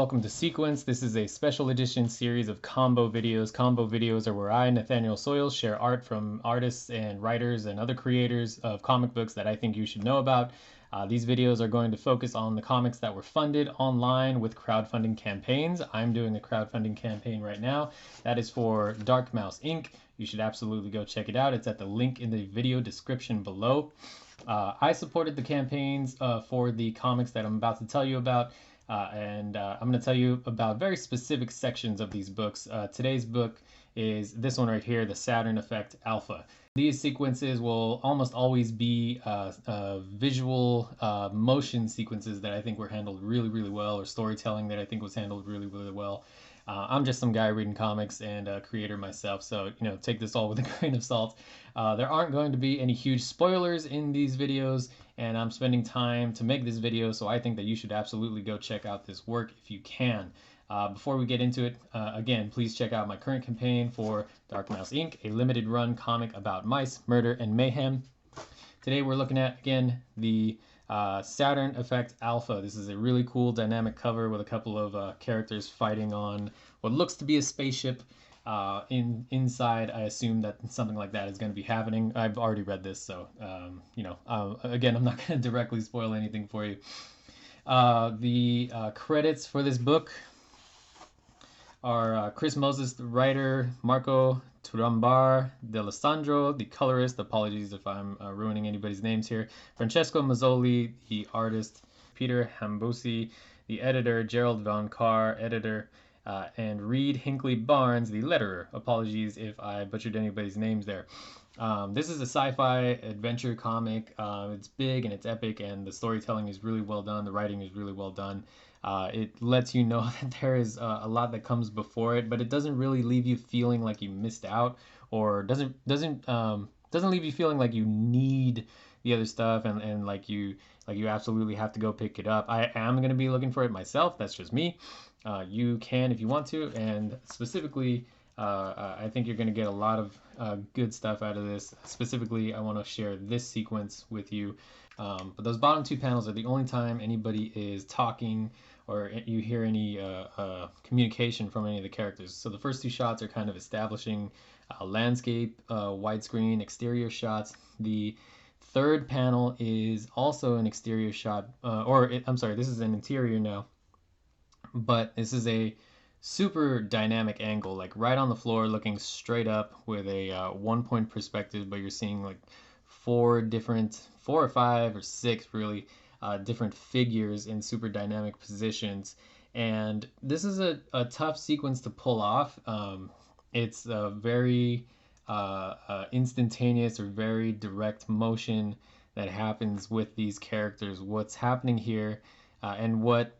welcome to Sequence. This is a special edition series of combo videos. Combo videos are where I, Nathaniel Osollo, share art from artists and writers and other creators of comic books that I think you should know about. These videos are going to focus on the comics that were funded online with crowdfunding campaigns. I'm doing a crowdfunding campaign right now. That is for Dark Mouse Inc. You should absolutely go check it out. It's at the link in the video description below. I supported the campaigns for the comics that I'm about to tell you about. I'm going to tell you about very specific sections of these books. Today's book is this one right here, the Saturn Effect Alpha. These sequences will almost always be visual motion sequences that I think were handled really, really well, or storytelling that I think was handled really, really well. I'm just some guy reading comics and a creator myself, so take this all with a grain of salt. There aren't going to be any huge spoilers in these videos, and I'm spending time to make this video, so I think that you should absolutely go check out this work if you can. Before we get into it, again, please check out my current campaign for Dark Mouse Inc., a limited run comic about mice, murder, and mayhem. Today we're looking at, again, the Saturn Effect Alpha. This is a really cool dynamic cover with a couple of characters fighting on what looks to be a spaceship. Inside, I assume that something like that is going to be happening. I've already read this, so again, I'm not going to directly spoil anything for you. The credits for this book are Chris Moses, the writer, Marco Turambar D'Alessandro, the colorist. Apologies if I'm ruining anybody's names here. Francesco Mazzoli, the artist. Peter Hamboussi, the editor. Gerald von Kahr, editor. And Reed Hinckley-Barnes, the letterer. Apologies if I butchered anybody's names there. This is a sci-fi adventure comic. It's big and it's epic, and the storytelling is really well done. The writing is really well done. It lets you know that there is a lot that comes before it, but it doesn't really leave you feeling like you missed out, or doesn't leave you feeling like you need the other stuff and like you absolutely have to go pick it up. I am going to be looking for it myself. That's just me. You can if you want to, and specifically, I think you're going to get a lot of good stuff out of this. Specifically, I want to share this sequence with you. But those bottom two panels are the only time anybody is talking or you hear any communication from any of the characters. So the first two shots are kind of establishing landscape, widescreen, exterior shots. The third panel is also an exterior shot, I'm sorry, this is an interior now. But this is a super dynamic angle, like right on the floor, looking straight up with a 1-point perspective, but you're seeing like four or five or six really different figures in super dynamic positions. And this is a tough sequence to pull off. It's a very instantaneous or very direct motion that happens with these characters. What's happening here and what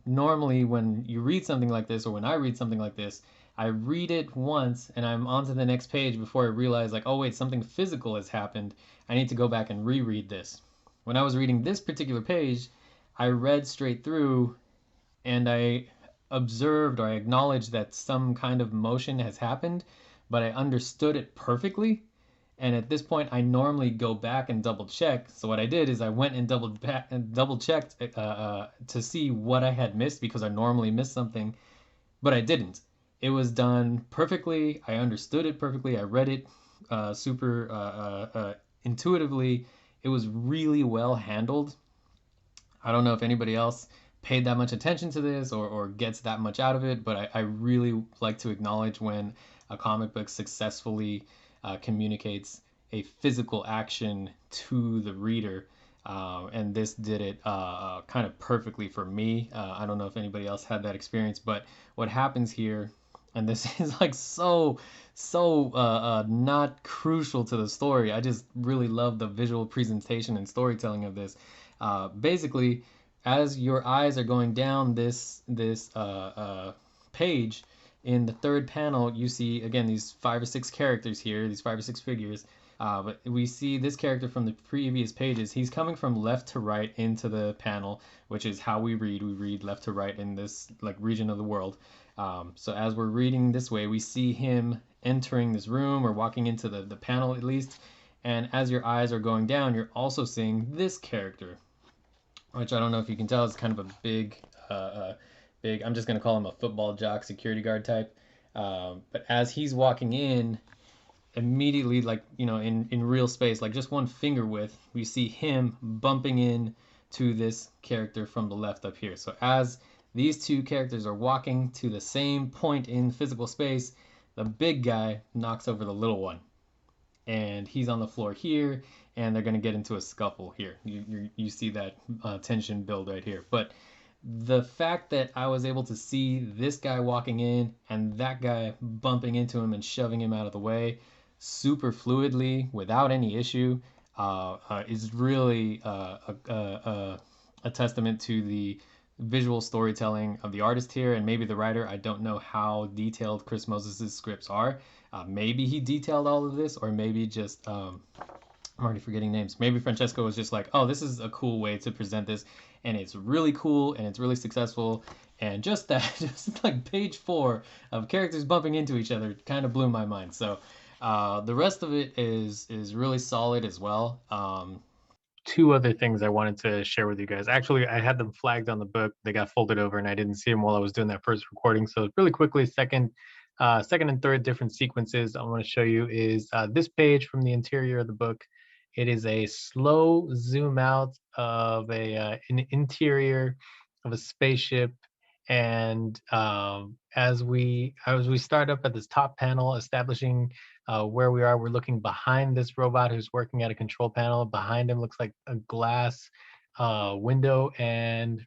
normally when you read something like this, or when I read something like this, I read it once and I'm on to the next page before I realize, like, oh wait, something physical has happened. I need to go back and reread this. When I was reading this particular page, I read straight through and I observed, or I acknowledged that some kind of motion has happened, but I understood it perfectly. And at this point, I normally go back and double check. So what I did is I went and double checked to see what I had missed, because I normally miss something, but I didn't. It was done perfectly. I understood it perfectly. I read it super intuitively. It was really well handled. I don't know if anybody else paid that much attention to this or gets that much out of it, but I really like to acknowledge when a comic book successfully communicates a physical action to the reader, and this did it kind of perfectly for me. I don't know if anybody else had that experience, but what happens here, and this is like so not crucial to the story, I just really love the visual presentation and storytelling of this. Basically, as your eyes are going down this page, in the third panel, you see, again, these 5 or 6 characters here, these 5 or 6 figures. But we see this character from the previous pages. He's coming from left to right into the panel, which is how we read. We read left to right in this like region of the world. So as we're reading this way, we see him entering this room, or walking into the panel at least. And as your eyes are going down, you're also seeing this character, which I don't know if you can tell is kind of a big big, I'm just going to call him a football jock security guard type. But as he's walking in, immediately, like, in real space, like just one finger width, we see him bumping in to this character from the left up here. So as these two characters are walking to the same point in physical space, the big guy knocks over the little one, and he's on the floor here, and they're going to get into a scuffle here. You see that tension build right here. But the fact that I was able to see this guy walking in and that guy bumping into him and shoving him out of the way super fluidly without any issue is really a testament to the visual storytelling of the artist here, and maybe the writer. I don't know how detailed Chris Moses' scripts are. Maybe he detailed all of this, or maybe just I'm already forgetting names. Maybe Francesco was just like, oh, this is a cool way to present this, and it's really cool, and it's really successful. And just that, just like page 4 of characters bumping into each other kind of blew my mind. So the rest of it is really solid as well. Two other things I wanted to share with you guys. Actually, I had them flagged on the book. They got folded over, and I didn't see them while I was doing that first recording. So really quickly, second and third different sequences I want to show you is this page from the interior of the book. It is a slow zoom out of an interior of a spaceship, and as we start up at this top panel, establishing where we are, we're looking behind this robot who's working at a control panel. Behind him looks like a glass window, and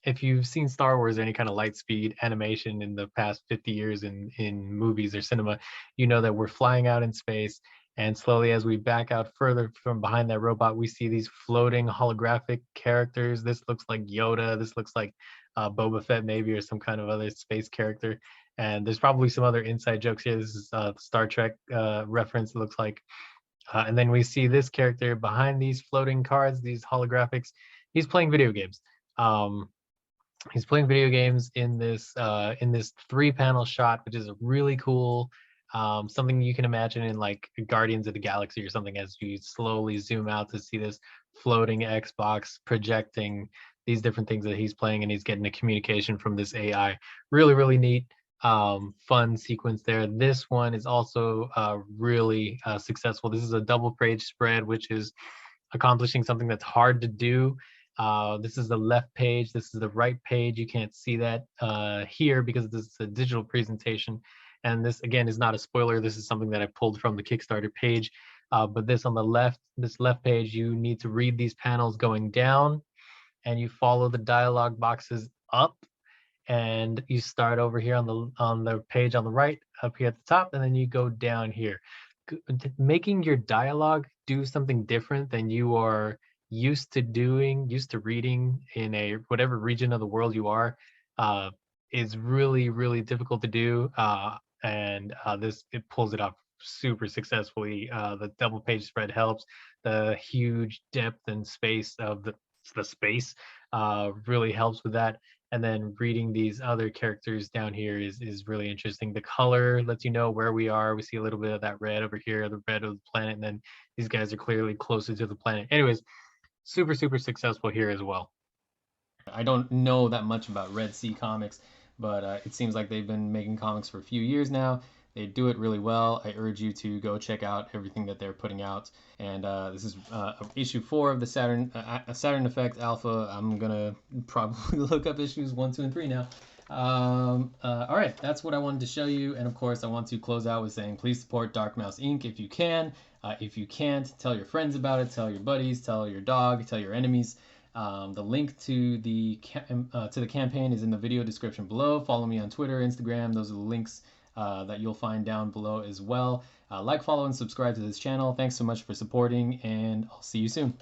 if you've seen Star Wars or any kind of light speed animation in the past 50 years in movies or cinema, you know that we're flying out in space, and slowly as we back out further from behind that robot, we see these floating holographic characters. This looks like Yoda. This looks like Boba Fett maybe, or some kind of other space character. And there's probably some other inside jokes here. This is Star Trek reference, it looks like. And then we see this character behind these floating cards, these holographics. He's playing video games. He's playing video games in this 3-panel shot, which is really cool. Something you can imagine in like Guardians of the Galaxy or something, as you slowly zoom out to see this floating Xbox projecting these different things that he's playing, and he's getting a communication from this AI. Really, really neat. Fun sequence there. This one is also really successful. This is a double page spread, which is accomplishing something that's hard to do. This is the left page. This is the right page. You can't see that here because this is a digital presentation. And this, again, is not a spoiler. This is something that I pulled from the Kickstarter page. But this on the left, this left page, you need to read these panels going down, and you follow the dialogue boxes up, and you start over here on the page on the right, up here at the top, and then you go down here. Making your dialogue do something different than you are used to reading in a whatever region of the world you are, is really, really difficult to do. And it pulls it off super successfully. The double page spread helps. The huge depth and space of the space really helps with that. And then reading these other characters down here is really interesting. The color lets you know where we are. We see a little bit of that red over here, the red of the planet, and then these guys are clearly closer to the planet. Anyways, super, super successful here as well. I don't know that much about Red Sea Comics, but it seems like they've been making comics for a few years now. They do it really well. I urge you to go check out everything that they're putting out. And this is issue 4 of the Saturn Effect Alpha. I'm gonna probably look up issues 1, 2, and 3 now. All right, that's what I wanted to show you. And of course, I want to close out with saying, please support Dark Mouse Inc. if you can. If you can't, tell your friends about it. Tell your buddies. Tell your dog. Tell your enemies. The link to the campaign is in the video description below. Follow me on Twitter, Instagram. Those are the links that you'll find down below as well. Like, follow, and subscribe to this channel. Thanks so much for supporting, and I'll see you soon.